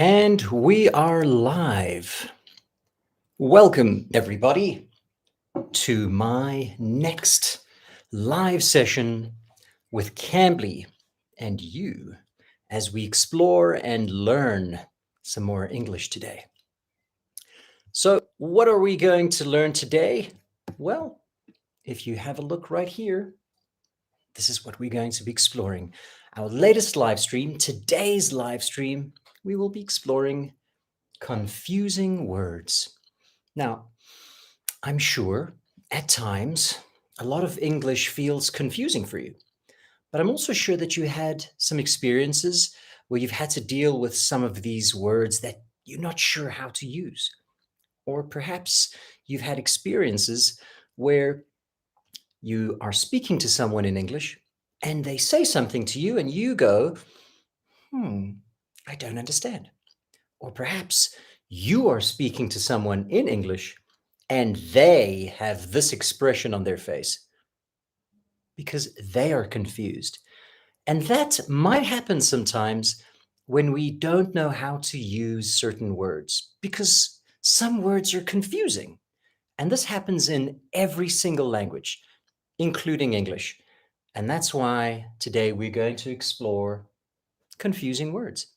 And we are live. Welcome, everybody, to my next live session with Cambly and you as we explore and learn some more English today. So, what are we going to learn today? Well, if you have a look right here, this is what we're going to be exploring. Our latest live stream, today's live stream, we will be exploring confusing words. Now, I'm sure at times a lot of English feels confusing for you, but I'm also sure that you had some experiences where you've had to deal with some of these words that you're not sure how to use. Or perhaps you've had experiences where you are speaking to someone in English and they say something to you and you go, I don't understand. Or perhaps you are speaking to someone in English and they have this expression on their face because they are confused. And that might happen sometimes when we don't know how to use certain words because some words are confusing. And this happens in every single language, including English. And that's why today we're going to explore confusing words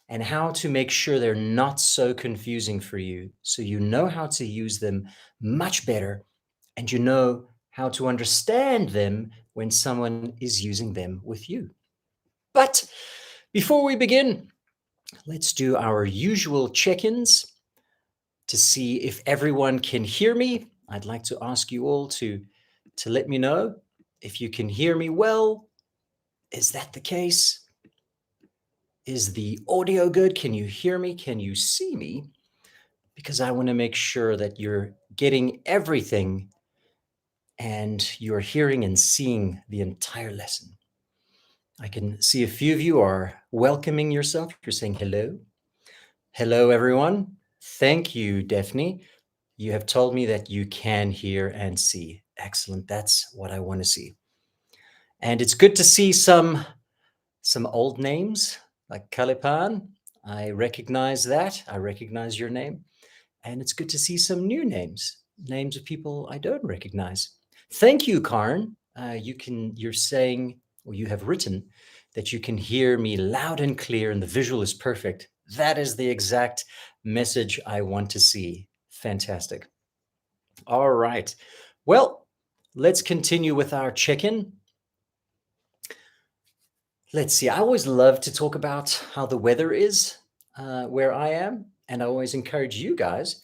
and how to make sure they're not so confusing for you so you know how to use them much better and you know how to understand them when someone is using them with you. But before we begin, let's do our usual check-ins to see if everyone can hear me. I'd like to ask you all to let me know if you can hear me well. Is that the case? Is the audio good? Can you hear me? Can you see me? Because I want to make sure that you're getting everything and you're hearing and seeing the entire lesson. I can see a few of you are welcoming yourself. You're saying hello. Hello, everyone. Thank you, Daphne. You have told me that you can hear and see. Excellent. That's what I want to see. And it's good to see some old names like Kalipan. I recognize that. I recognize your name. And it's good to see some new names, names of people I don't recognize. Thank you, Karin. You're saying, or you have written, that you can hear me loud and clear and the visual is perfect. That is the exact message I want to see. Fantastic. All right. Well, let's continue with our check-in. Let's see. I always love to talk about how the weather is where I am, and I always encourage you guys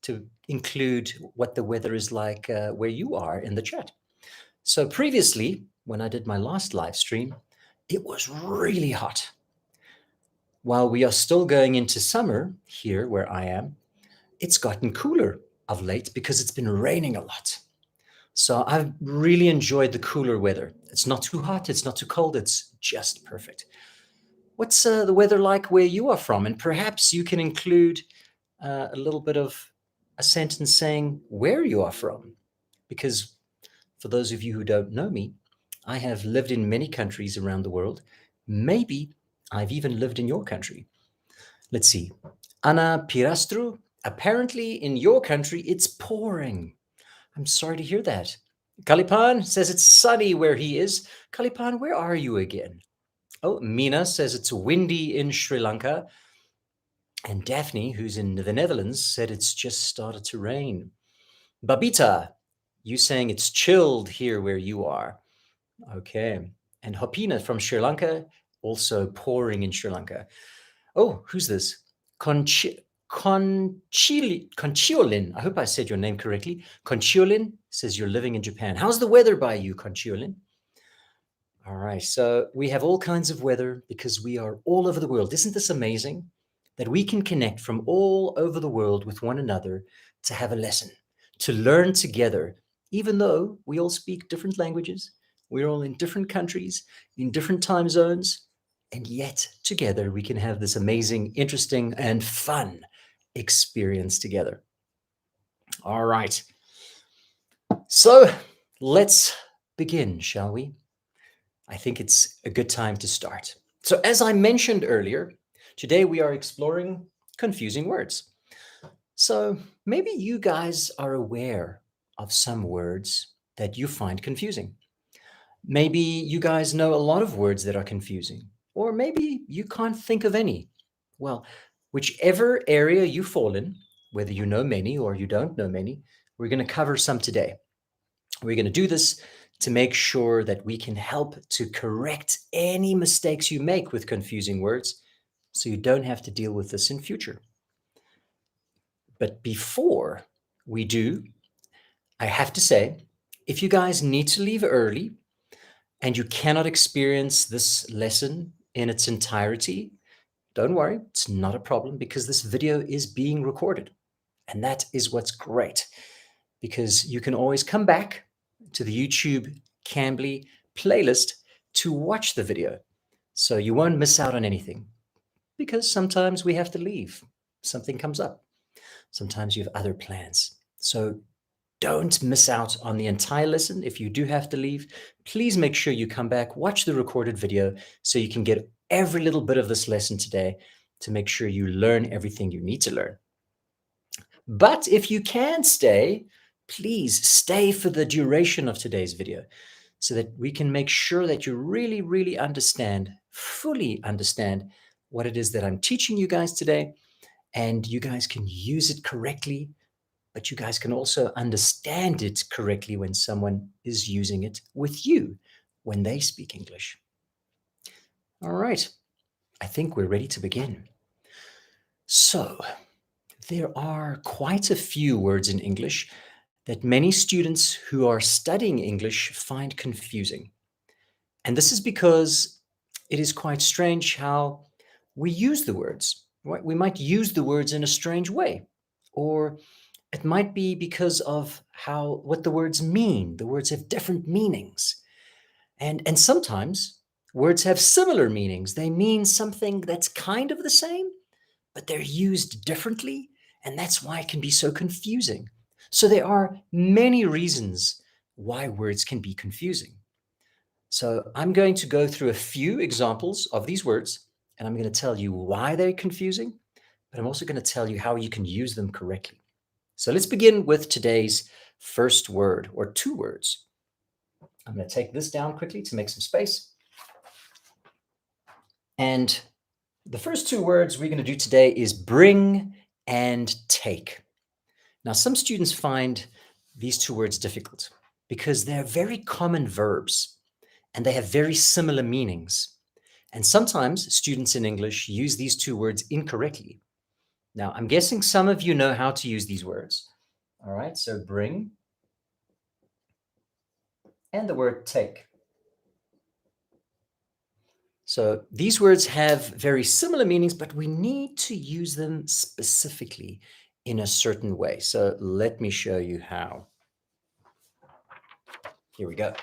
to include what the weather is like where you are in the chat. So previously, when I did my last live stream, it was really hot. While we are still going into summer here where I am, it's gotten cooler of late because it's been raining a lot. So I've really enjoyed the cooler weather. It's not too hot, it's not too cold, it's just perfect. What's the weather like where you are from? And perhaps you can include a little bit of a sentence saying where you are from. Because for those of you who don't know me, I have lived in many countries around the world. Maybe I've even lived in your country. Let's see. Ana Pirastru, apparently in your country, it's pouring. I'm sorry to hear that. Kalipan says it's sunny where he is. Kalipan, where are you again? Oh, Mina says it's windy in Sri Lanka. And Daphne, who's in the Netherlands, said it's just started to rain. Babita, you saying it's chilled here where you are. Okay. And Hopina from Sri Lanka, also pouring in Sri Lanka. Oh, who's this? Conchiolin. I hope I said your name correctly. Conchiolin says you're living in Japan. How's the weather by you, Conchiolin? All right. So we have all kinds of weather because we are all over the world. Isn't this amazing that we can connect from all over the world with one another to have a lesson, to learn together, even though we all speak different languages, we're all in different countries, in different time zones, and yet together we can have this amazing, interesting, and fun experience together. All right. So let's begin, shall we? I think it's a good time to start. So as I mentioned earlier, Today we are exploring confusing words. So maybe you guys are aware of some words that you find confusing. Maybe you guys know a lot of words that are confusing, or maybe you can't think of any. Well, whichever area you fall in, whether you know many or you don't know many, we're going to cover some today. We're going to do this to make sure that we can help to correct any mistakes you make with confusing words so you don't have to deal with this in future. But before we do, I have to say, if you guys need to leave early and you cannot experience this lesson in its entirety, don't worry, it's not a problem because this video is being recorded. And that is what's great, because you can always come back to the YouTube Cambly playlist to watch the video. So you won't miss out on anything, because sometimes we have to leave. Something comes up. Sometimes you have other plans. So don't miss out on the entire lesson. If you do have to leave, please make sure you come back, watch the recorded video so you can get every little bit of this lesson today to make sure you learn everything you need to learn. But if you can stay, please stay for the duration of today's video so that we can make sure that you really, really understand, fully understand what it is that I'm teaching you guys today, and you guys can use it correctly, but you guys can also understand it correctly when someone is using it with you when they speak English. All right, I think we're ready to begin. So, there are quite a few words in English that many students who are studying English find confusing. And this is because it is quite strange how we use the words. Right? We might use the words in a strange way, or it might be because of what the words mean. The words have different meanings. And sometimes words have similar meanings. They mean something that's kind of the same, but they're used differently, and that's why it can be so confusing. So there are many reasons why words can be confusing. So I'm going to go through a few examples of these words, and I'm going to tell you why they're confusing, but I'm also going to tell you how you can use them correctly. So let's begin with today's first word, or two words. I'm going to take this down quickly to make some space. And the first two words we're going to do today is bring and take. Now, some students find these two words difficult because they're very common verbs and they have very similar meanings. And sometimes students in English use these two words incorrectly. Now, I'm guessing some of you know how to use these words. All right, so bring and the word take. So these words have very similar meanings, but we need to use them specifically in a certain way. So let me show you how. Here we go.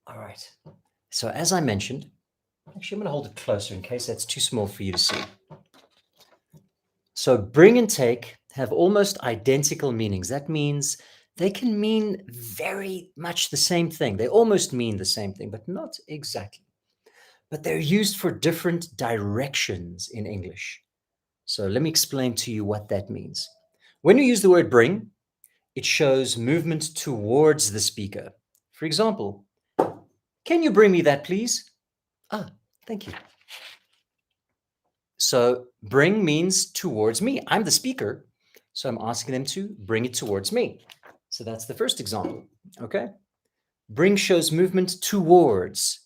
All right. So as I mentioned, actually, I'm going to hold it closer in case that's too small for you to see. So bring and take have almost identical meanings. That means they can mean very much the same thing. They almost mean the same thing, but not exactly. But they're used for different directions in English. So let me explain to you what that means. When you use the word bring, it shows movement towards the speaker. For example, can you bring me that, please? Ah, thank you. So bring means towards me. I'm the speaker, so I'm asking them to bring it towards me. So that's the first example, okay? Bring shows movement towards,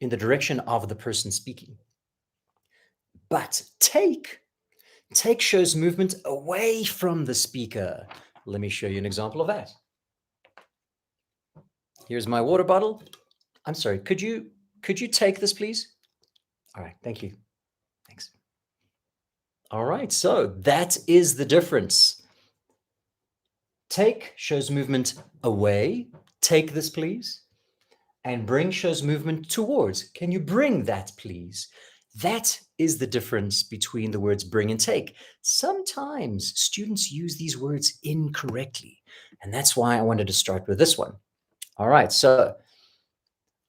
in the direction of the person speaking. But take shows movement away from the speaker. Let me show you an example of that. Here's my water bottle. I'm sorry, could you take this, please? All right, thank you. Thanks. All right, so that is the difference. Take shows movement away. Take this, please. And bring shows movement towards. Can you bring that, please? That is the difference between the words bring and take. Sometimes students use these words incorrectly, and that's why I wanted to start with this one. All right, so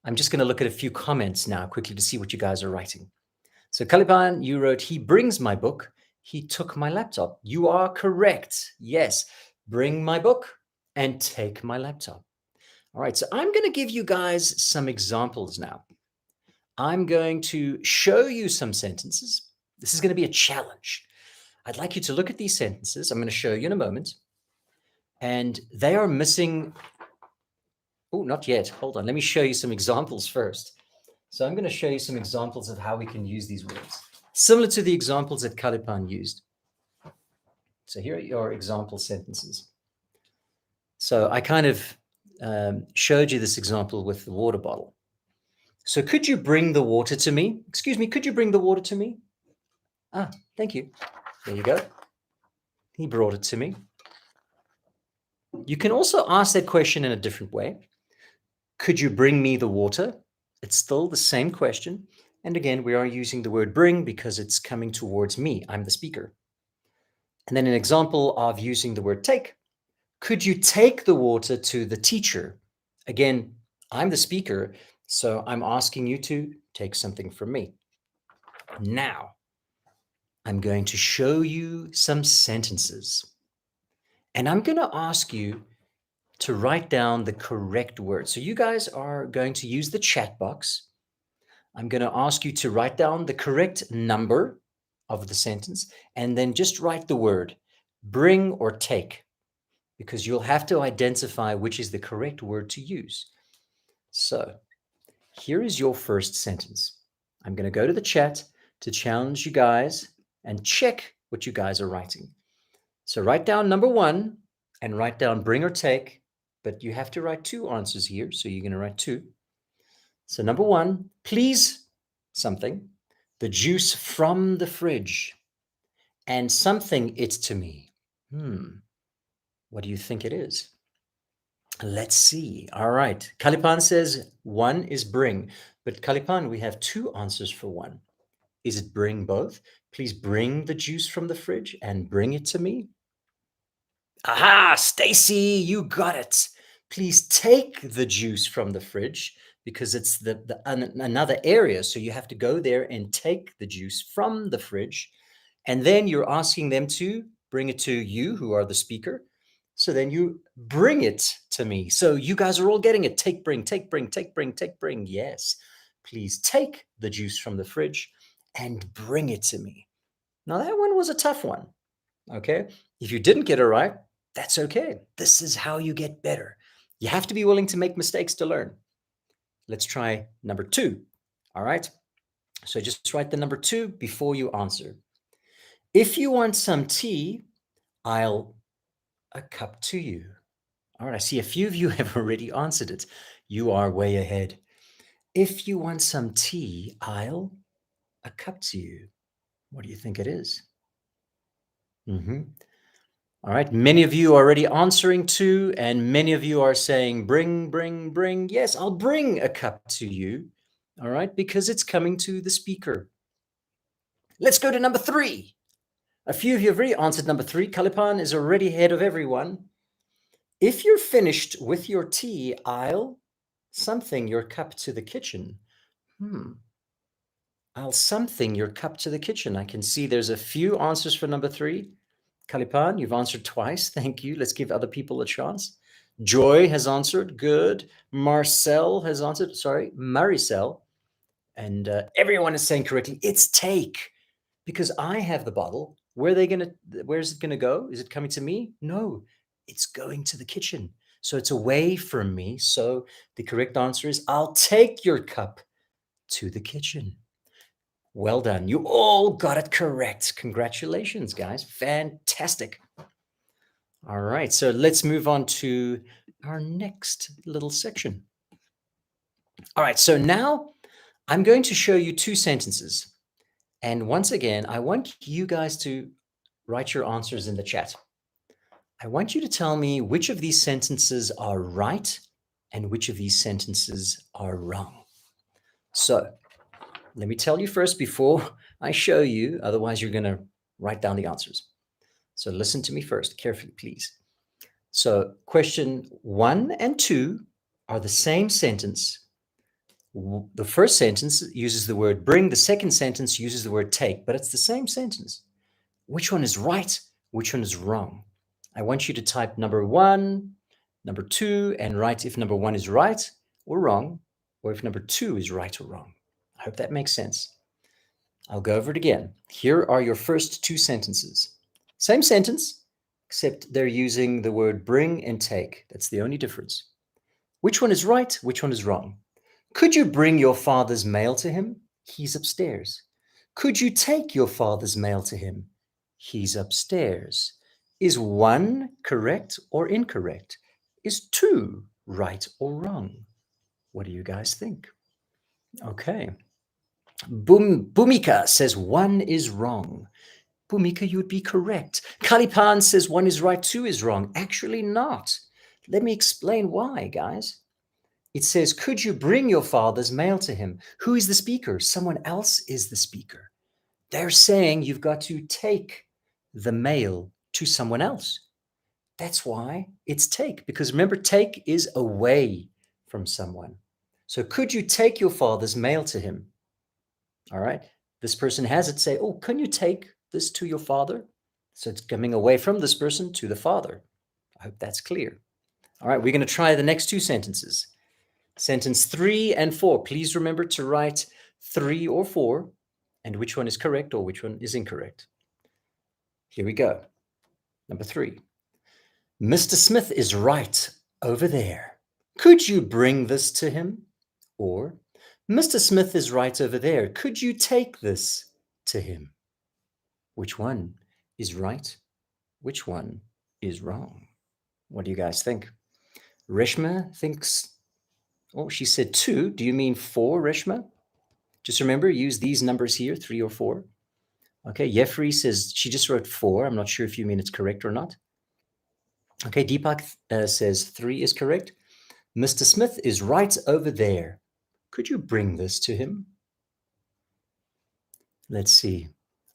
I'm just going to look at a few comments now quickly to see what you guys are writing. So Calipan, you wrote, he brings my book. He took my laptop. You are correct. Yes. Bring my book and take my laptop. All right. So I'm going to give you guys some examples now. I'm going to show you some sentences. This is going to be a challenge. I'd like you to look at these sentences. I'm going to show you in a moment. And they are missing. Oh, not yet. Hold on. Let me show you some examples first. So I'm going to show you some examples of how we can use these words, similar to the examples that Calipan used. So here are your example sentences. So I kind of showed you this example with the water bottle. So could you bring the water to me? Excuse me, could you bring the water to me? Ah, thank you. There you go. He brought it to me. You can also ask that question in a different way. Could you bring me the water? It's still the same question. And again, we are using the word bring because it's coming towards me. I'm the speaker. And then an example of using the word take. Could you take the water to the teacher? Again, I'm the speaker, so I'm asking you to take something from me. Now, I'm going to show you some sentences. And I'm going to ask you to write down the correct word. So you guys are going to use the chat box. I'm going to ask you to write down the correct number of the sentence and then just write the word bring or take, because you'll have to identify which is the correct word to use. So here is your first sentence. I'm going to go to the chat to challenge you guys and check what you guys are writing. So write down number 1 and write down bring or take, but you have to write 2 answers here. So you're going to write 2. So number 1, please something, the juice from the fridge, and something it's to me. What do you think it is? Let's see. All right. Calipan says 1 is bring, but Calipan, we have 2 answers for 1. Is it bring both? Please bring the juice from the fridge and bring it to me. Aha, Stacy, you got it. Please take the juice from the fridge because it's another area. So you have to go there and take the juice from the fridge. And then you're asking them to bring it to you, who are the speaker. So then you bring it to me. So you guys are all getting it. Take, bring, take, bring, take, bring, take, bring. Yes. Please take the juice from the fridge and bring it to me. Now that one was a tough one. Okay. If you didn't get it right, that's okay. This is how you get better. You have to be willing to make mistakes to learn. Let's try number 2. All right. So just write the number 2 before you answer. If you want some tea, I'll a cup to you. All right. I see a few of you have already answered it. You are way ahead. If you want some tea, I'll a cup to you. What do you think it is? All right. Many of you are already answering 2, and many of you are saying, bring, bring, bring. Yes, I'll bring a cup to you. All right. Because it's coming to the speaker. Let's go to number 3. A few of you have already answered number 3. Calipan is already ahead of everyone. If you're finished with your tea, I'll something your cup to the kitchen. I'll something your cup to the kitchen. I can see there's a few answers for number 3. Calipan, you've answered twice. Thank you. Let's give other people a chance. Joy has answered. Good. Marcel has answered. Sorry, Maricel. And everyone is saying correctly, it's take. Because I have the bottle. Where's it gonna go? Is it coming to me? No, it's going to the kitchen. So it's away from me. So the correct answer is I'll take your cup to the kitchen. Well done. You all got it correct. Congratulations, guys. Fantastic. All right, so let's move on to our next little section. All right, so now I'm going to show you 2 sentences. And once again, I want you guys to write your answers in the chat. I want you to tell me which of these sentences are right and which of these sentences are wrong. So let me tell you first before I show you, otherwise you're going to write down the answers. So listen to me first, carefully, please. So question 1 and 2 are the same sentence The first sentence uses the word bring. The second sentence uses the word take, but it's the same sentence. Which one is right? Which one is wrong? I want you to type number 1, number 2, and write if number 1 is right or wrong, or if number 2 is right or wrong. I hope that makes sense. I'll go over it again. Here are your first 2 sentences. Same sentence, except they're using the word bring and take. That's the only difference. Which one is right? Which one is wrong? Could you bring your father's mail to him? He's upstairs. Could you take your father's mail to him? He's upstairs. Is 1 correct or incorrect? Is 2 right or wrong? What do you guys think? Okay. Bhumika says 1 is wrong. Bhumika, you'd be correct. Kalipan says 1 is right, 2 is wrong. Actually not. Let me explain why, guys. It says, could you bring your father's mail to him? Who is the speaker? Someone else is the speaker. They're saying you've got to take the mail to someone else. That's why it's take, because remember, take is away from someone. So could you take your father's mail to him? All right. This person has it say, oh, can you take this to your father? So it's coming away from this person to the father. I hope that's clear. All right, we're going to try the next 2 sentences. Sentence 3 and 4. Please remember to write 3 or 4 and which one is correct or which one is incorrect. Here we go. Number 3. Mr. Smith is right over there. Could you bring this to him? Or, Mr. Smith is right over there. Could you take this to him? Which one is right? Which one is wrong? What do you guys think? Reshma thinks, oh, she said 2. Do you mean 4, Reshma? Just remember, use these numbers here, 3 or 4. Okay, Jeffrey says she just wrote 4. I'm not sure if you mean it's correct or not. Okay, Deepak says 3 is correct. Mr. Smith is right over there. Could you bring this to him? Let's see.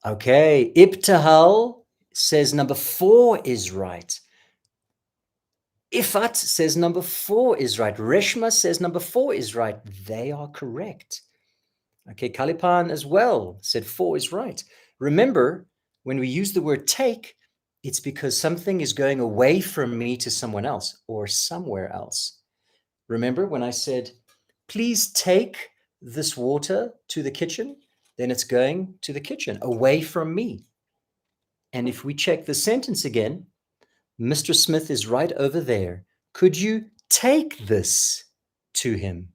Okay, Ibtihal says number 4 is right. Ifat says number 4 is right. Reshma says number 4 is right. They are correct. Okay, Kalipan as well said 4 is right. Remember, when we use the word take, it's because something is going away from me to someone else or somewhere else. Remember when I said, please take this water to the kitchen, then it's going to the kitchen, away from me. And if we check the sentence again, Mr. Smith is right over there. Could you take this to him?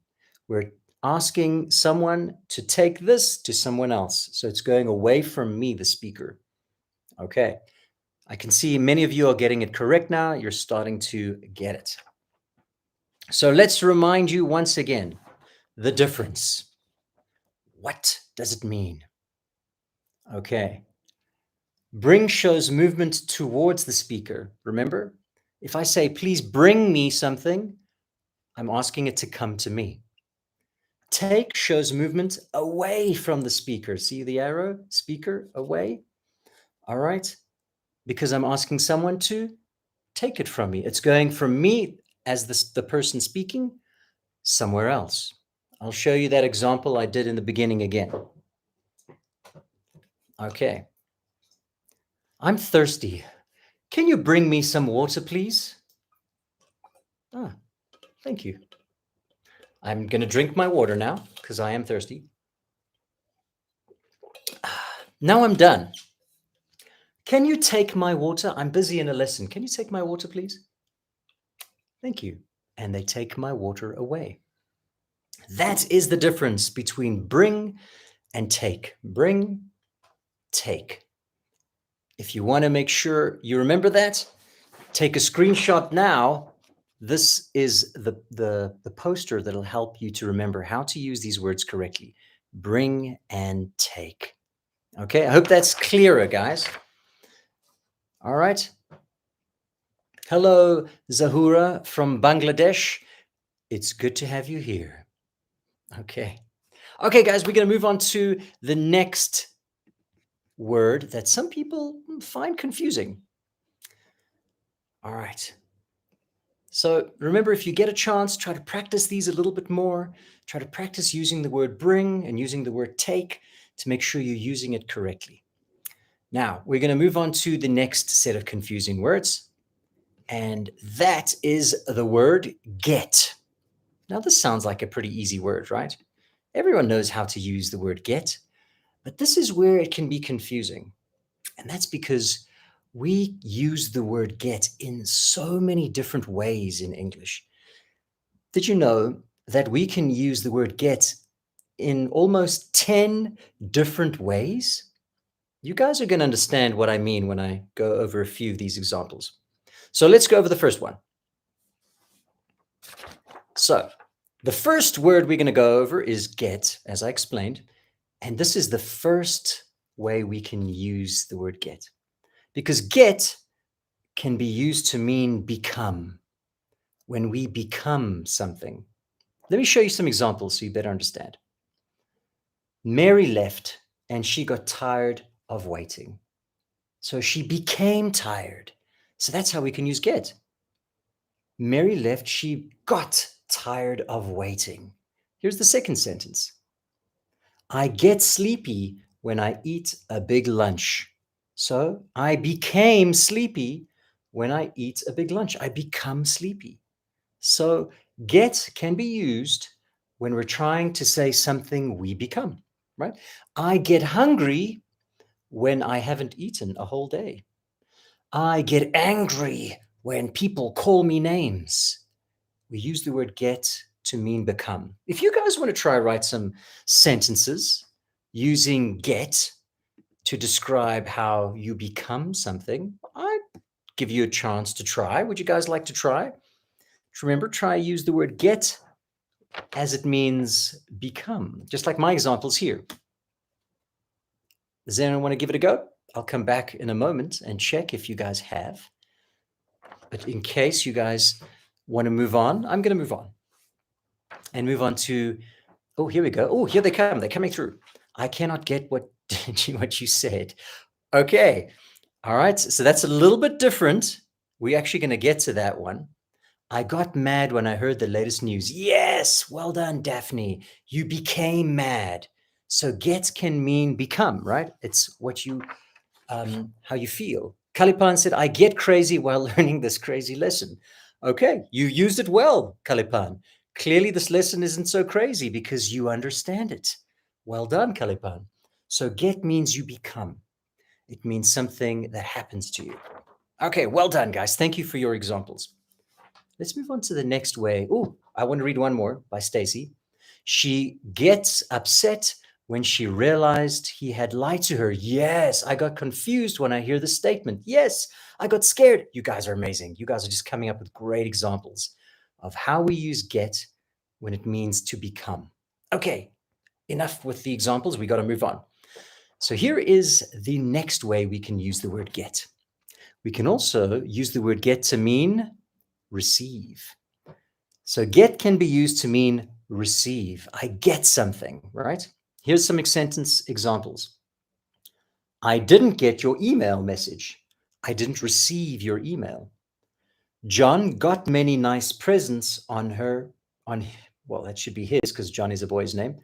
We're asking someone to take this to someone else. So it's going away from me, the speaker. Okay. I can see many of you are getting it correct now. You're starting to get it. So let's remind you once again, the difference. What does it mean? Okay. Bring shows movement towards the speaker. Remember, if I say, please bring me something, I'm asking it to come to me. Take shows movement away from the speaker. See the arrow? Speaker, away. All right. Because I'm asking someone to take it from me. It's going from me as the person speaking somewhere else. I'll show you that example I did in the beginning again. Okay. I'm thirsty. Can you bring me some water, please? Ah, thank you. I'm going to drink my water now because I am thirsty. Now I'm done. Can you take my water? I'm busy in a lesson. Can you take my water, please? Thank you. And they take my water away. That is the difference between bring and take. Bring, take. If you want to make sure you remember that, take a screenshot now. This is the poster that'll help you to remember how to use these words correctly. Bring and take. Okay, I hope that's clearer, guys. All right. Hello, Zahura from Bangladesh. It's good to have you here. Okay. Okay, guys, we're going to move on to the next word that some people find confusing. All right. So remember, if you get a chance, try to practice these a little bit more. Try to practice using the word bring and using the word take to make sure you're using it correctly. Now, we're going to move on to the next set of confusing words, and that is the word get. Now, this sounds like a pretty easy word, right? Everyone knows how to use the word get, but this is where it can be confusing. And that's because we use the word get in so many different ways in English. Did you know that we can use the word get in almost 10 different ways? You guys are going to understand what I mean when I go over a few of these examples. So let's go over the first one. So the first word we're going to go over is get, as I explained. And this is the first way we can use the word get. Because get can be used to mean become, when we become something. Let me show you some examples so you better understand. Mary left and she got tired of waiting. So she became tired. So that's how we can use get. Mary left, she got tired of waiting. Here's the second sentence. I get sleepy when I eat a big lunch. So I became sleepy when I eat a big lunch. I become sleepy. So get can be used when we're trying to say something we become, right? I get hungry when I haven't eaten a whole day. I get angry when people call me names. We use the word get to mean become. If you guys want to try write some sentences using get to describe how you become something, I'd give you a chance to try. Would you guys like to try? Remember, try use the word get as it means become, just like my examples here. Does anyone want to give it a go? I'll come back in a moment and check if you guys have. But in case you guys want to move on, I'm going to move on and move on to, oh, here we go. Oh, here they come. They're coming through. I cannot get what you said. Okay. All right. So that's a little bit different. We're actually going to get to that one. I got mad when I heard the latest news. Yes, well done, Daphne. You became mad. So get can mean become, right? It's what you, how you feel. Kalipan said, I get crazy while learning this crazy lesson. Okay, you used it well, Kalipan. Clearly this lesson isn't so crazy because you understand it. Well done, Kalipan. So get means you become. It means something that happens to you. Okay, well done, guys. Thank you for your examples. Let's move on to the next way. Oh, I want to read one more by Stacy. She gets upset when she realized he had lied to her. Yes, I got confused when I hear the statement. Yes, I got scared. You guys are amazing. You guys are just coming up with great examples of how we use get when it means to become. Okay, enough with the examples. We got to move on. So here is the next way we can use the word get. We can also use the word get to mean receive. So get can be used to mean receive. I get something, right? Here's some sentence examples. I didn't get your email message. I didn't receive your email. John got many nice presents well, that should be his because John is a boy's name.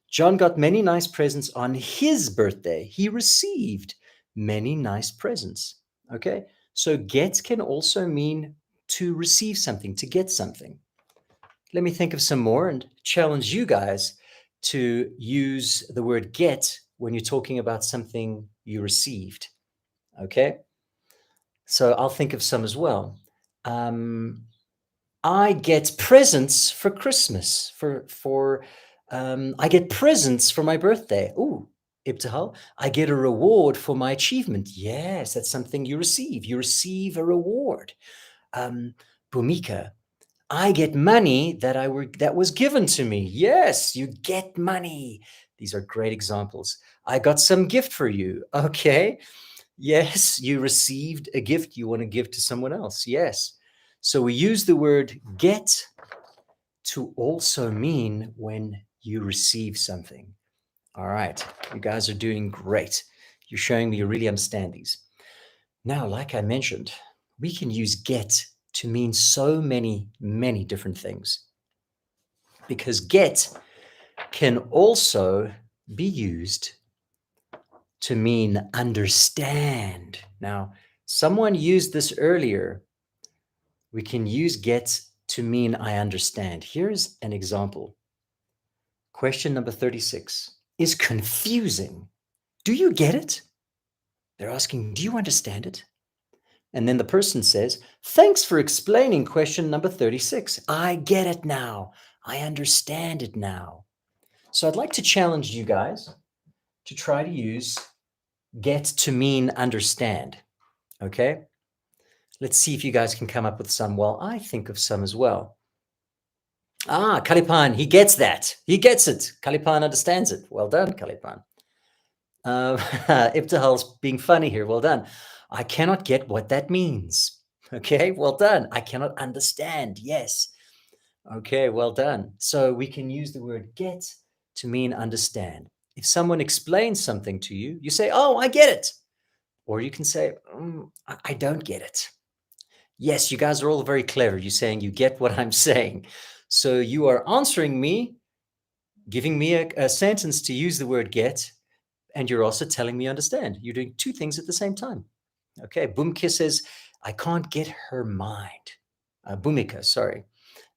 John got many nice presents on his birthday. He received many nice presents. Okay, so get can also mean to receive something, to get something. Let me think of some more and challenge you guys to use the word get when you're talking about something you received. Okay, so I'll think of some as well. I get presents for Christmas. I get presents for my birthday. Ooh, Ibtihal. I get a reward for my achievement. Yes, that's something you receive. You receive a reward. Bhumika, I get money that was given to me. Yes, you get money. These are great examples. I got some gift for you. Okay. Yes, you received a gift you want to give to someone else. Yes. So we use the word get to also mean when you receive something. All right. You guys are doing great. You're showing me you really understand these. Now, like I mentioned, we can use get to mean so many, many different things. Because get can also be used to mean understand. Now, someone used this earlier. We can use get to mean I understand. Here's an example. Question number 36 is confusing. Do you get it? They're asking, do you understand it? And then the person says, thanks for explaining question number 36. I get it now. I understand it now. So I'd like to challenge you guys to try to use get to mean understand. Okay? Let's see if you guys can come up with some. Well, I think of some as well. Kalipan, he gets that. He gets it. Kalipan understands it. Well done, Kalipan. Ibtihal's being funny here. Well done. I cannot get what that means. Okay, well done. I cannot understand. Yes. Okay, well done. So we can use the word get to mean understand. If someone explains something to you, you say, oh, I get it. Or you can say, I don't get it. Yes, you guys are all very clever. You're saying you get what I'm saying. So you are answering me, giving me a sentence to use the word get, and you're also telling me understand. You're doing two things at the same time. Okay, Bumke says, I can't get her mind. Bhumika, sorry.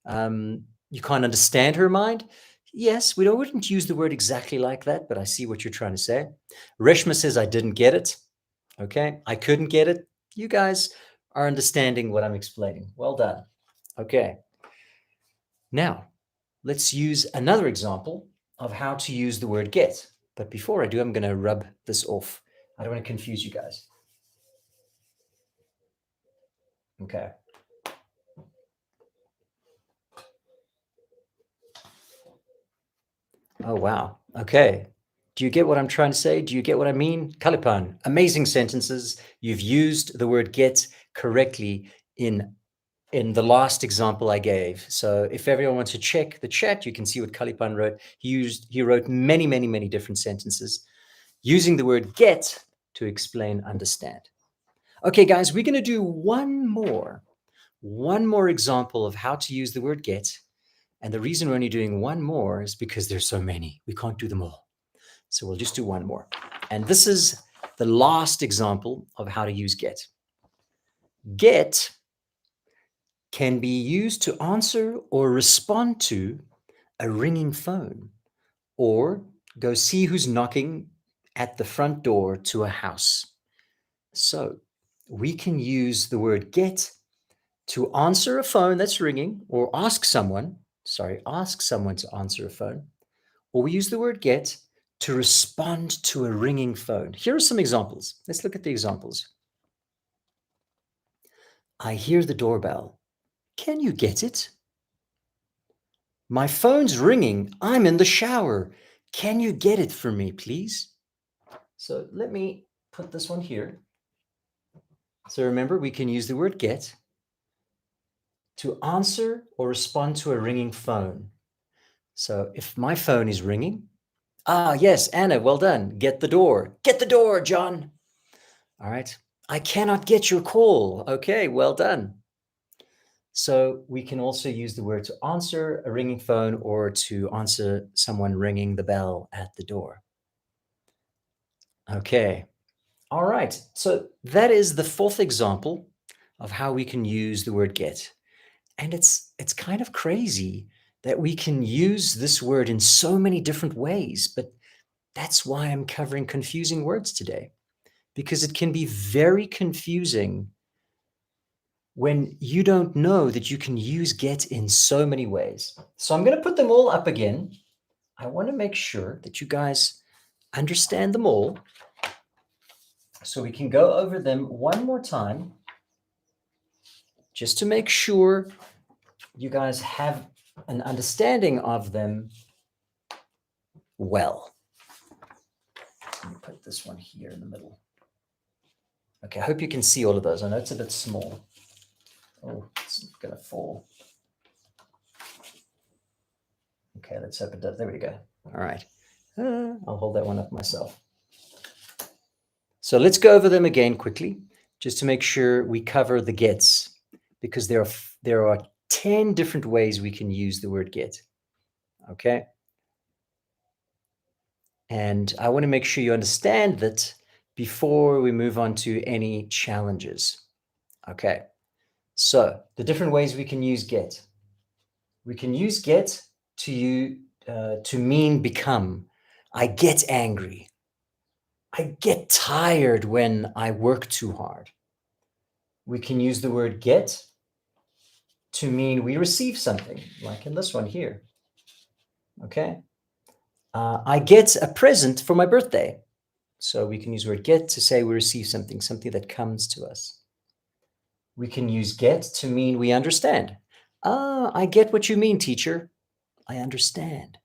You can't understand her mind? Yes, we wouldn't use the word exactly like that, but I see what you're trying to say. Reshma says, I didn't get it. Okay, I couldn't get it. You guys are understanding what I'm explaining. Well done. Okay. Now, let's use another example of how to use the word get. But before I do, I'm going to rub this off. I don't want to confuse you guys. Okay. Oh, wow. Okay. Do you get what I'm trying to say? Do you get what I mean? Kalipan, amazing sentences. You've used the word get correctly in the last example I gave. So if everyone wants to check the chat, you can see what Kalipan wrote. He wrote many, many, many different sentences using the word get to explain understand. Okay, guys, we're going to do one more example of how to use the word get. And the reason we're only doing one more is because there's so many. We can't do them all. So we'll just do one more. And this is the last example of how to use get. Get can be used to answer or respond to a ringing phone, or go see who's knocking at the front door to a house. So we can use the word get to answer a phone that's ringing, or ask someone to answer a phone, or we use the word get to respond to a ringing phone. Here are some examples. Let's look at the examples. I hear the doorbell. Can you get it? My phone's ringing. I'm in the shower. Can you get it for me, please? So let me put this one here. So remember, we can use the word get to answer or respond to a ringing phone. So if my phone is ringing, yes, Anna, well done. Get the door. Get the door, John. All right. I cannot get your call. Okay, well done. So we can also use the word to answer a ringing phone, or to answer someone ringing the bell at the door. Okay. All right. So that is the fourth example of how we can use the word get. And it's kind of crazy that we can use this word in so many different ways, but that's why I'm covering confusing words today, because it can be very confusing when you don't know that you can use get in so many ways. So I'm going to put them all up again. I want to make sure that you guys understand them all, so we can go over them one more time, just to make sure you guys have an understanding of them well. Let me put this one here in the middle. Okay, I hope you can see all of those. I know it's a bit small. Oh, it's going to fall. Okay, let's hope it does. There we go. All right. I'll hold that one up myself. So let's go over them again quickly, just to make sure we cover the gets, because there are 10 different ways we can use the word get. Okay. And I want to make sure you understand that before we move on to any challenges. Okay. So the different ways we can use get. We can use get to mean become. I get angry. I get tired when I work too hard. We can use the word get to mean we receive something, like in this one here. Okay. I get a present for my birthday. So we can use the word get to say we receive something that comes to us. We can use get to mean we understand. I get what you mean, teacher. I understand.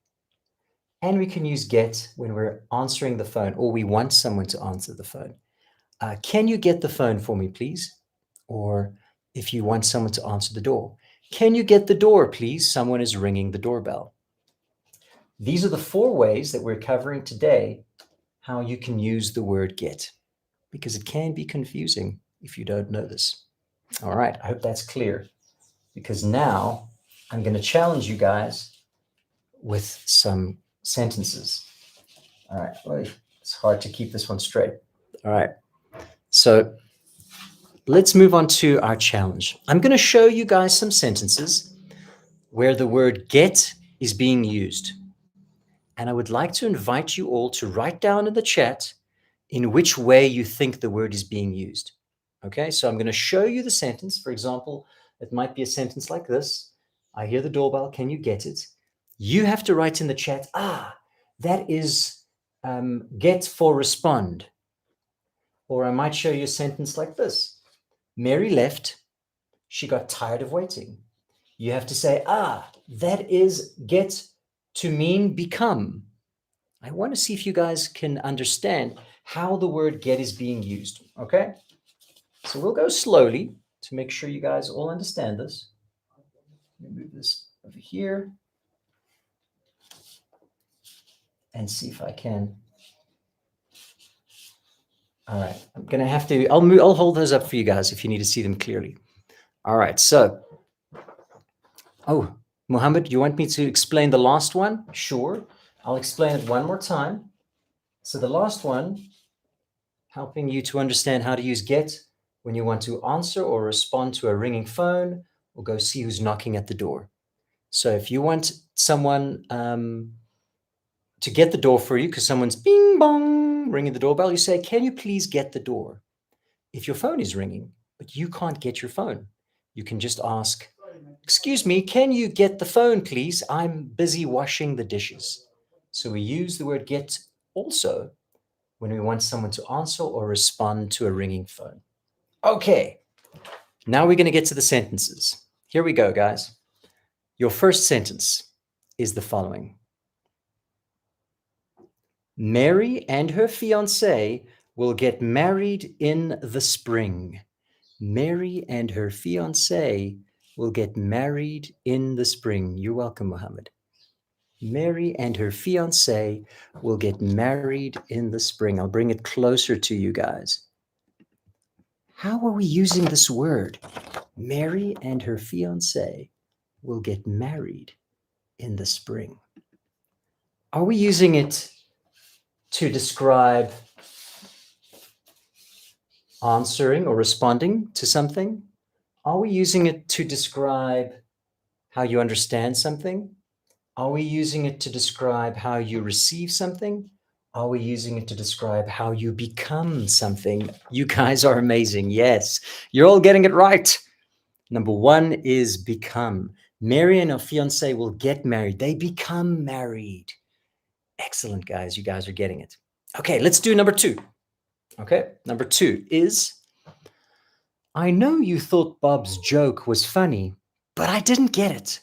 And we can use get when we're answering the phone or we want someone to answer the phone. Can you get the phone for me, please? Or if you want someone to answer the door, can you get the door, please? Someone is ringing the doorbell. These are the 4 ways that we're covering today, how you can use the word get, because it can be confusing if you don't know this. All right, I hope that's clear, because now I'm going to challenge you guys with some sentences. All right, it's hard to keep this one straight. All right, so let's move on to our challenge. I'm going to show you guys some sentences where the word get is being used. And I would like to invite you all to write down in the chat in which way you think the word is being used. Okay, so I'm going to show you the sentence. For example, it might be a sentence like this. I hear the doorbell. Can you get it? You have to write in the chat, that is get for respond. Or I might show you a sentence like this. Mary left. She got tired of waiting. You have to say, that is get to mean become. I want to see if you guys can understand how the word get is being used. Okay? So we'll go slowly to make sure you guys all understand this. Let me move this over here and see if I can. All right, I'm going to have to, I'll hold those up for you guys if you need to see them clearly. All right, so, Mohammed, you want me to explain the last one? Sure, I'll explain it one more time. So the last one, helping you to understand how to use get when you want to answer or respond to a ringing phone or go see who's knocking at the door. So if you want someone to get the door for you because someone's bing bong ringing the doorbell, you say, can you please get the door? If your phone is ringing, but you can't get your phone, you can just ask, excuse me, can you get the phone, please? I'm busy washing the dishes. So we use the word get also when we want someone to answer or respond to a ringing phone. Okay, now we're going to get to the sentences. Here we go, guys. Your first sentence is the following. Mary and her fiancé will get married in the spring. Mary and her fiancé will get married in the spring. You're welcome, Mohammed. Mary and her fiancé will get married in the spring. I'll bring it closer to you guys. How are we using this word? Mary and her fiancé will get married in the spring. Are we using it to describe answering or responding to something? Are we using it to describe how you understand something? Are we using it to describe how you receive something? Are we using it to describe how you become something? You guys are amazing. Yes, you're all getting it right. Number 1 is become. Mary and her fiancé will get married. They become married. Excellent, guys. You guys are getting it. Okay, let's do number 2. Okay, number 2 is, I know you thought Bob's joke was funny, but I didn't get it.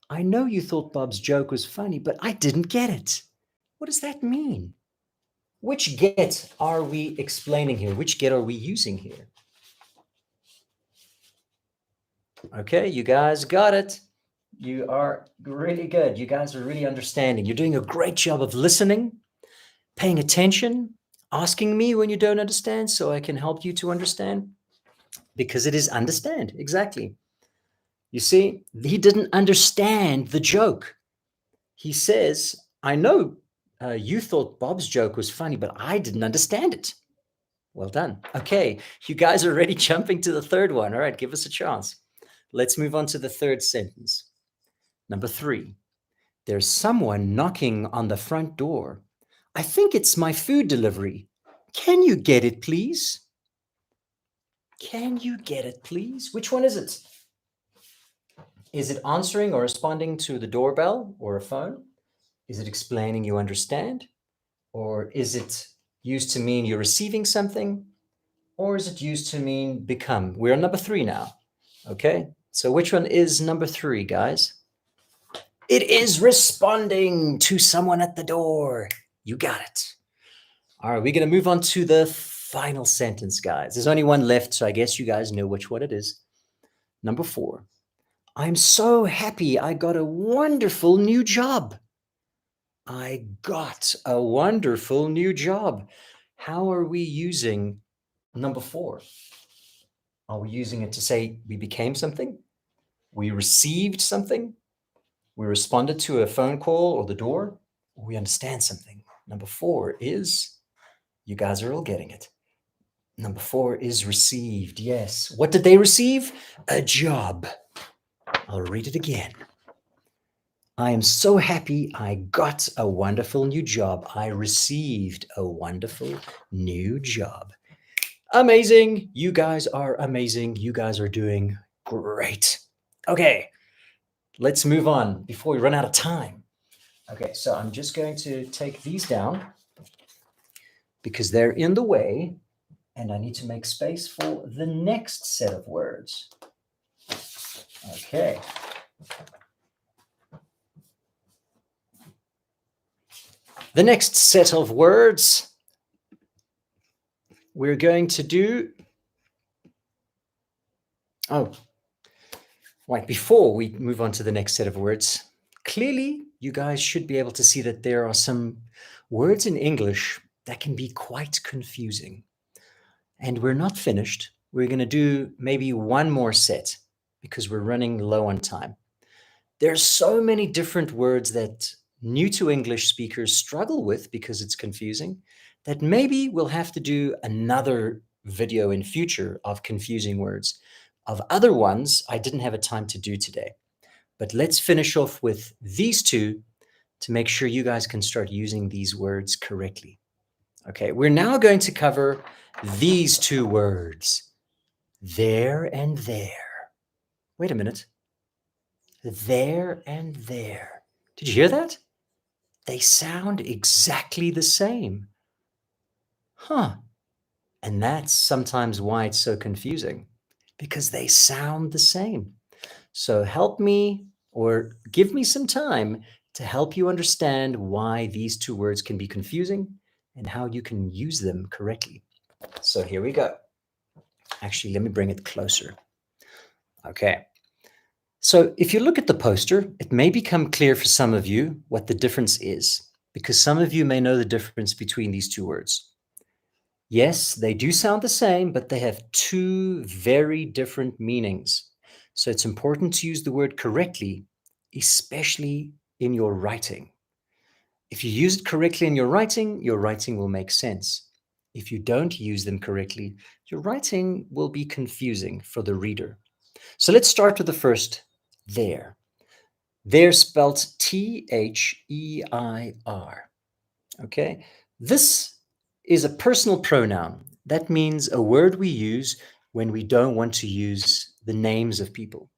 I know you thought Bob's joke was funny, but I didn't get it. What does that mean? Which get are we explaining here? Which get are we using here? Okay, you guys got it. You are really good. You guys are really understanding. You're doing a great job of listening, paying attention, asking me when you don't understand so I can help you to understand. because it is understand. Exactly. You see, he didn't understand the joke. He says, I know you thought Bob's joke was funny, but I didn't understand it. Well done. Okay, you guys are already jumping to the third one. All right, give us a chance. Let's move on to the third sentence. Number 3. There's someone knocking on the front door. I think it's my food delivery. Can you get it, please? Can you get it, please? Which one is it? Is it answering or responding to the doorbell or a phone? Is it explaining you understand? Or is it used to mean you're receiving something? Or is it used to mean become? We're on number 3 now. Okay, so which one is number 3, guys? It is responding to someone at the door. You got it. All right, we're going to move on to the final sentence, guys. There's only one left, so I guess you guys know which one it is. Number 4. I'm so happy I got a wonderful new job. I got a wonderful new job. How are we using number 4? Are we using it to say we became something? We received something? We responded to a phone call or the door? Or we understand something? Number 4 is, you guys are all getting it. Number 4 is received. Yes. What did they receive? A job. I'll read it again. I am so happy I got a wonderful new job. I received a wonderful new job. Amazing. You guys are amazing. You guys are doing great. Okay, let's move on before we run out of time. Okay, so I'm just going to take these down because they're in the way and I need to make space for the next set of words. Okay. The next set of words we're going to do. Oh, right. Before we move on to the next set of words, clearly you guys should be able to see that there are some words in English that can be quite confusing. And we're not finished. We're going to do maybe one more set because we're running low on time. There's so many different words that new to English speakers struggle with because it's confusing that maybe we'll have to do another video in future of confusing words. Of other ones, I didn't have a time to do today. But let's finish off with these two to make sure you guys can start using these words correctly. Okay, we're now going to cover these two words, there and there. Wait a minute. There and there. Did you hear that? They sound exactly the same. Huh. And that's sometimes why it's so confusing, because they sound the same. So help me or give me some time to help you understand why these two words can be confusing and how you can use them correctly. So here we go. Actually, let me bring it closer. Okay. So if you look at the poster, it may become clear for some of you what the difference is, because some of you may know the difference between these two words. Yes, they do sound the same, but they have two very different meanings. So it's important to use the word correctly, especially in your writing. If you use it correctly in your writing will make sense. If you don't use them correctly, your writing will be confusing for the reader. So let's start with the first, there. There spelled T-H-E-I-R. Okay, this is a personal pronoun. That means a word we use when we don't want to use the names of people.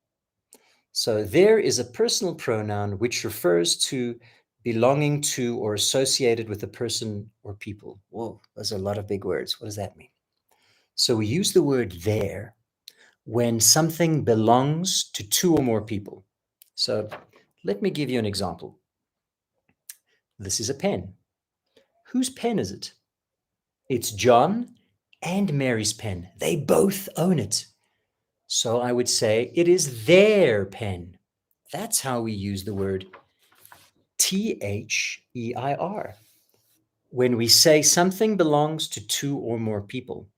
So there is a personal pronoun which refers to belonging to or associated with a person or people. Whoa, those are a lot of big words. What does that mean? So we use the word there when something belongs to two or more people. So let me give you an example. This is a pen. Whose pen is it? It's John and Mary's pen. They both own it. So I would say it is their pen. That's how we use the word T-H-E-I-R. When we say something belongs to two or more people,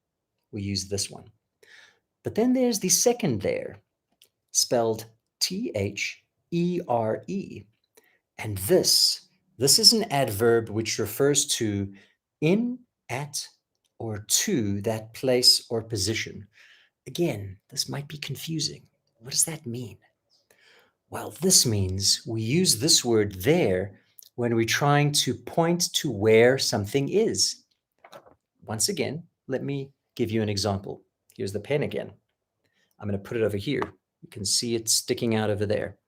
we use this one. But then there's the second there, spelled T-H-E-R-E. And this is an adverb which refers to in, at, or to that place or position. Again, this might be confusing. What does that mean? Well, this means we use this word there when we're trying to point to where something is. Once again, let me give you an example. Here's the pen again. I'm going to put it over here. You can see it sticking out over there.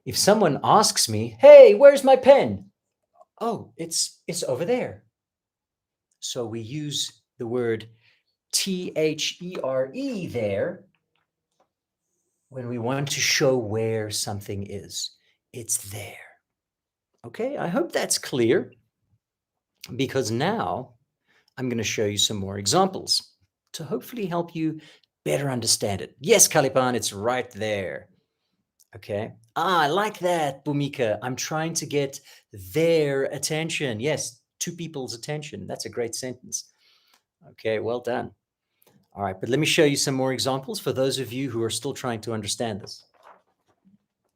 If someone asks me, hey, where's my pen? Oh, it's over there. So we use the word T-H-E-R-E there when we want to show where something is. It's there. Okay, I hope that's clear, because now I'm going to show you some more examples to hopefully help you better understand it. Yes, Kalipan, it's right there. Okay. I like that, Bhumika. I'm trying to get their attention. Yes, two people's attention. That's a great sentence. Okay, well done. All right, but let me show you some more examples for those of you who are still trying to understand this.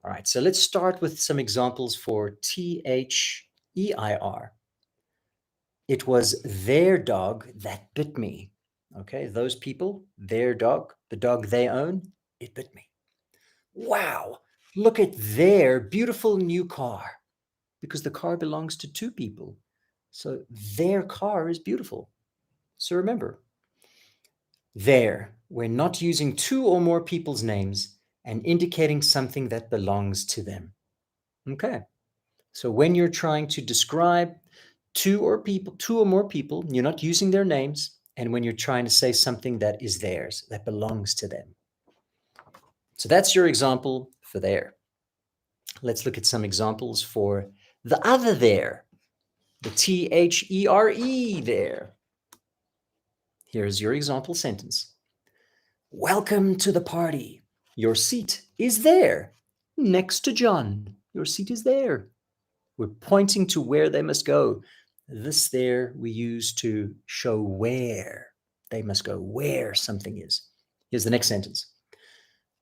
All right, so let's start with some examples for T-H-E-I-R. It was their dog that bit me. Okay, those people, their dog, the dog they own, it bit me. Wow, look at their beautiful new car, because the car belongs to two people. So their car is beautiful. So remember, there, we're not using two or more people's names and indicating something that belongs to them. Okay, so when you're trying to describe two or more people, you're not using their names, and when you're trying to say something that is theirs, that belongs to them. So that's your example for there. Let's look at some examples for the other there, the T-H-E-R-E there. Here's your example sentence. Welcome to the party. Your seat is there, next to John. Your seat is there. We're pointing to where they must go. This there we use to show where they must go, where something is. Here's the next sentence.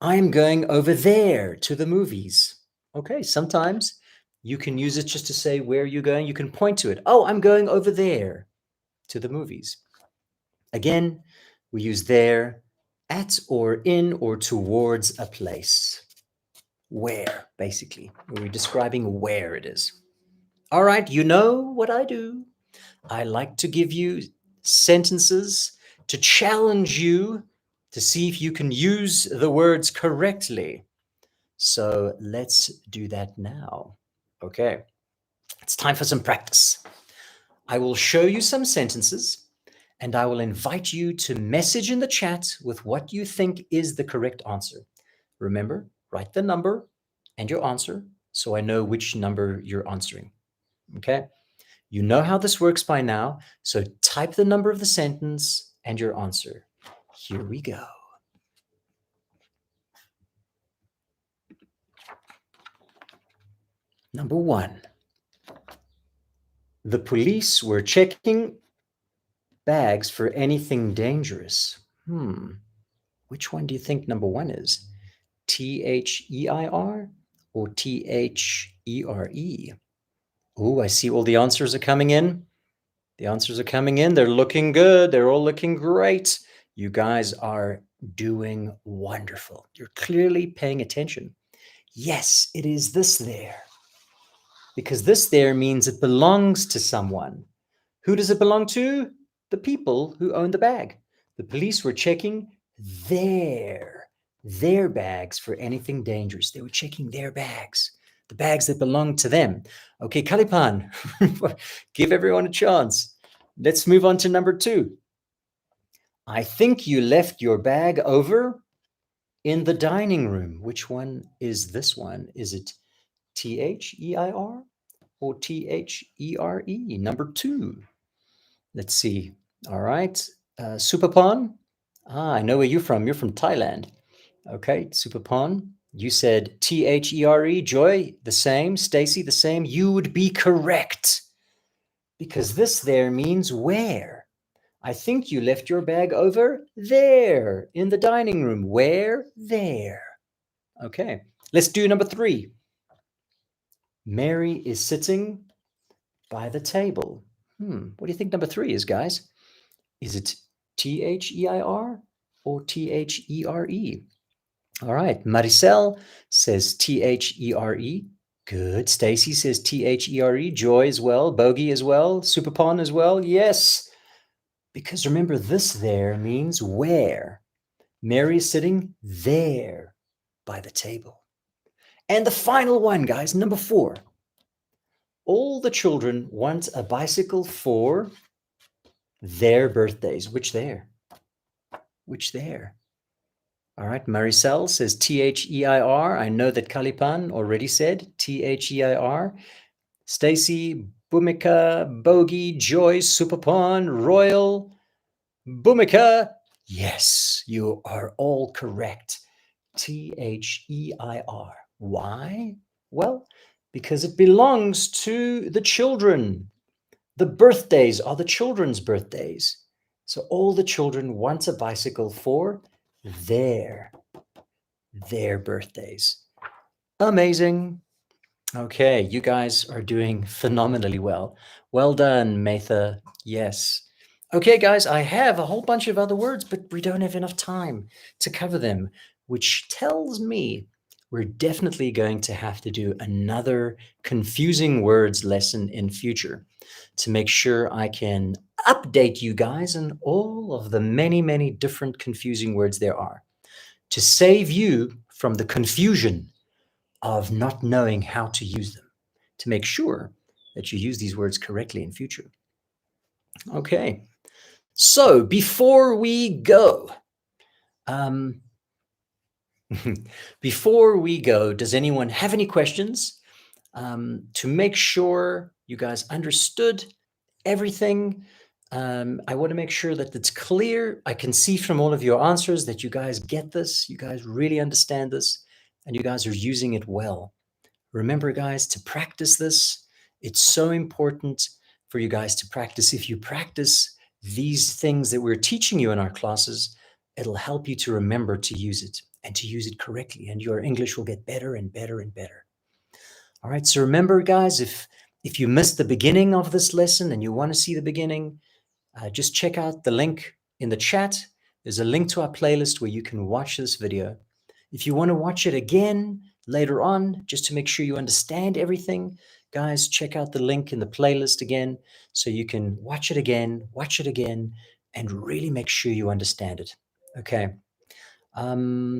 I'm going over there to the movies. Okay, sometimes you can use it just to say where you're going. You can point to it. Oh, I'm going over there to the movies. Again, we use there, at or in or towards a place. Where, basically. We're describing where it is. All right, you know what I do. I like to give you sentences to challenge you to see if you can use the words correctly. So let's do that now. Okay, it's time for some practice. I will show you some sentences, and I will invite you to message in the chat with what you think is the correct answer. Remember, write the number and your answer so I know which number you're answering. Okay, you know how this works by now, so type the number of the sentence and your answer. Here we go. Number 1. The police were checking bags for anything dangerous. Which one do you think number 1 is? T-H-E-I-R or T-H-E-R-E? Oh, I see all the answers are coming in. The answers are coming in. They're looking good. They're all looking great. You guys are doing wonderful. You're clearly paying attention. Yes, it is this there. Because this there means it belongs to someone. Who does it belong to? The people who own the bag. The police were checking their bags for anything dangerous. They were checking their bags, the bags that belong to them. Okay, Kalipan, give everyone a chance. Let's move on to number 2. I think you left your bag over in the dining room. Which one is this one? Is it T-H-E-I-R or T-H-E-R-E? Number 2. Let's see. All right. Supapan. I know where you're from. You're from Thailand. Okay, Supapan. You said T-H-E-R-E. Joy, the same. Stacy, the same. You would be correct, because this there means where. I think you left your bag over there in the dining room. Where? There. Okay, let's do number 3. Mary is sitting by the table. What do you think number 3 is, guys? Is it T-H-E-I-R or T-H-E-R-E? All right, Maricel says T-H-E-R-E. Good. Stacy says T-H-E-R-E. Joy as well. Bogey as well. Superpon as well. Yes. Because remember, this there means where. Mary is sitting there by the table. And the final one, guys, number 4. All the children want a bicycle for their birthdays. Which there? Which there? All right, Maricel says T-H-E-I-R. I know that Kalipan already said T-H-E-I-R. Stacy, Bhumika, Bogey, Joyce, Superpon, Royal, Bhumika. Yes, you are all correct. T-H-E-I-R. Why? Well, because it belongs to the children. The birthdays are the children's birthdays. So all the children want a bicycle for their birthdays. Amazing. Okay, you guys are doing phenomenally well. Well done, Matha. Yes. Okay, guys, I have a whole bunch of other words, but we don't have enough time to cover them, which tells me we're definitely going to have to do another confusing words lesson in future to make sure I can update you guys on all of the many, many different confusing words there are to save you from the confusion of not knowing how to use them, to make sure that you use these words correctly in future. Okay, so before we go, does anyone have any questions to make sure you guys understood everything? I want to make sure that it's clear. I can see from all of your answers that you guys get this, you guys really understand this, and you guys are using it well. Remember, guys, to practice this. It's so important for you guys to practice. If you practice these things that we're teaching you in our classes, it'll help you to remember to use it and to use it correctly, and your English will get better and better and better. All right, so remember, guys, if you missed the beginning of this lesson and you want to see the beginning, just check out the link in the chat. There's a link to our playlist where you can watch this video. If you want to watch it again later on, just to make sure you understand everything, guys, check out the link in the playlist again so you can watch it again, and really make sure you understand it. Okay. All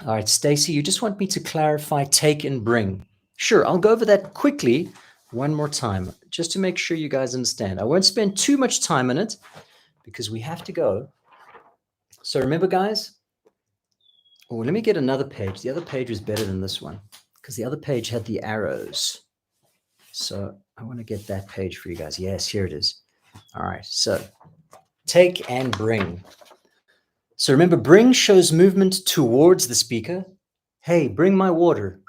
right, Stacy, you just want me to clarify take and bring. Sure, I'll go over that quickly one more time, just to make sure you guys understand. I won't spend too much time on it because we have to go. So remember, guys, let me get another page. The other page was better than this one because the other page had the arrows. So I want to get that page for you guys. Yes, here it is. All right, so take and bring. So remember, bring shows movement towards the speaker. Hey, bring my water.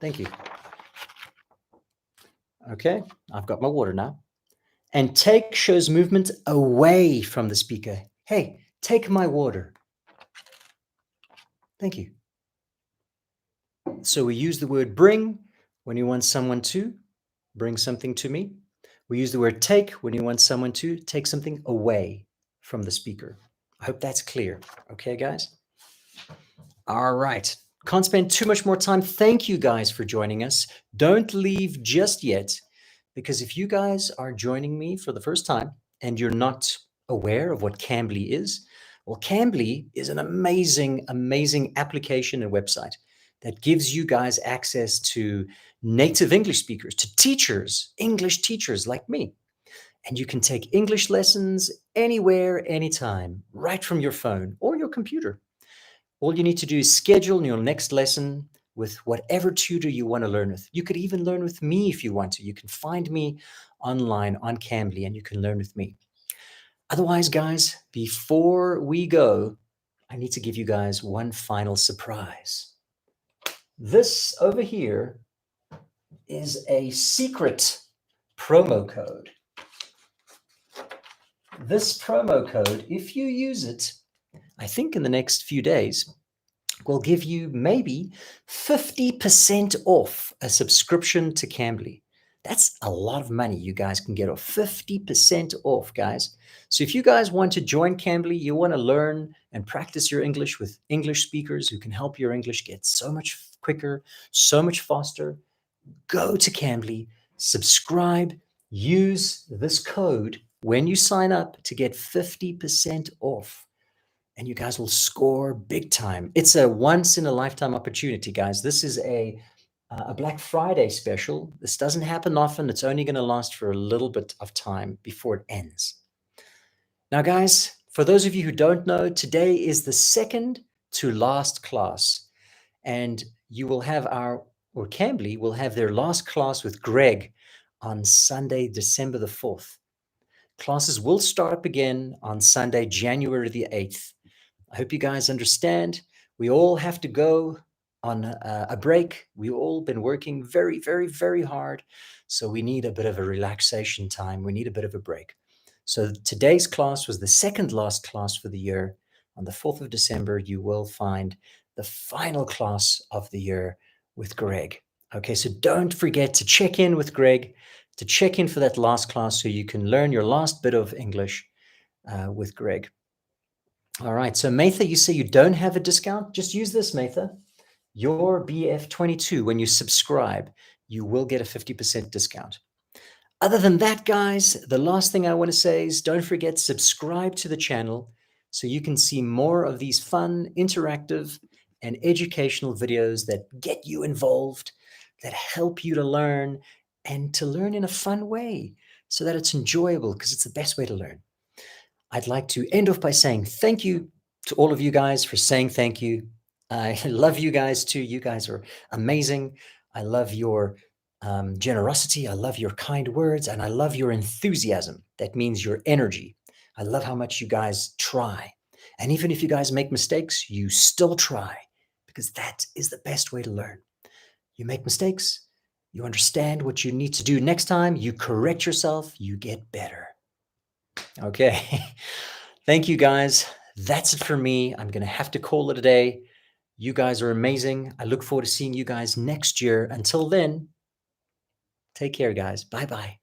Thank you. Okay, I've got my water now. And take shows movement away from the speaker. Hey, take my water. Thank you. So we use the word bring when you want someone to bring something to me. We use the word take when you want someone to take something away from the speaker. I hope that's clear. Okay, guys? All right. Can't spend too much more time. Thank you guys for joining us. Don't leave just yet, because if you guys are joining me for the first time and you're not aware of what Cambly is, well, Cambly is an amazing, amazing application and website that gives you guys access to native English speakers, to teachers, English teachers like me. And you can take English lessons anywhere, anytime, right from your phone or your computer. All you need to do is schedule your next lesson with whatever tutor you want to learn with. You could even learn with me if you want to. You can find me online on Cambly and you can learn with me. Otherwise, guys, before we go, I need to give you guys one final surprise. This over here is a secret promo code. this promo code, if you use it, I think in the next few days, will give you maybe 50% off a subscription to Cambly. That's a lot of money you guys can get off. 50% off, guys. So if you guys want to join Cambly, you want to learn and practice your English with English speakers who can help your English get so much quicker, so much faster, go to Cambly, subscribe, use this code when you sign up to get 50% off. And you guys will score big time. It's a once in a lifetime opportunity, guys. This is a Black Friday special. This doesn't happen often. It's only going to last for a little bit of time before it ends. Now, guys, for those of you who don't know, today is the second to last class. And you will have Cambly will have their last class with Greg on Sunday, December the 4th. Classes will start up again on Sunday, January the 8th. I hope you guys understand. We all have to go on a break. We've all been working very, very, very hard. So we need a bit of a relaxation time. We need a bit of a break. So today's class was the second last class for the year. On the 4th of December, you will find the final class of the year with Greg. Okay, so don't forget to check in with Greg, to check in for that last class so you can learn your last bit of English with Greg. All right, so Matha, you say you don't have a discount? Just use this, Matha. Your BF22, when you subscribe, you will get a 50% discount. Other than that, guys, the last thing I want to say is don't forget, subscribe to the channel so you can see more of these fun, interactive, and educational videos that get you involved, that help you to learn, and to learn in a fun way so that it's enjoyable, because it's the best way to learn. I'd like to end off by saying thank you to all of you guys for saying thank you. I love you guys too. You guys are amazing. I love your generosity. I love your kind words, and I love your enthusiasm. That means your energy. I love how much you guys try. And even if you guys make mistakes, you still try, because that is the best way to learn. You make mistakes, you understand what you need to do next time, you correct yourself, you get better. Okay. Thank you, guys. That's it for me. I'm going to have to call it a day. You guys are amazing. I look forward to seeing you guys next year. Until then, take care, guys. Bye-bye.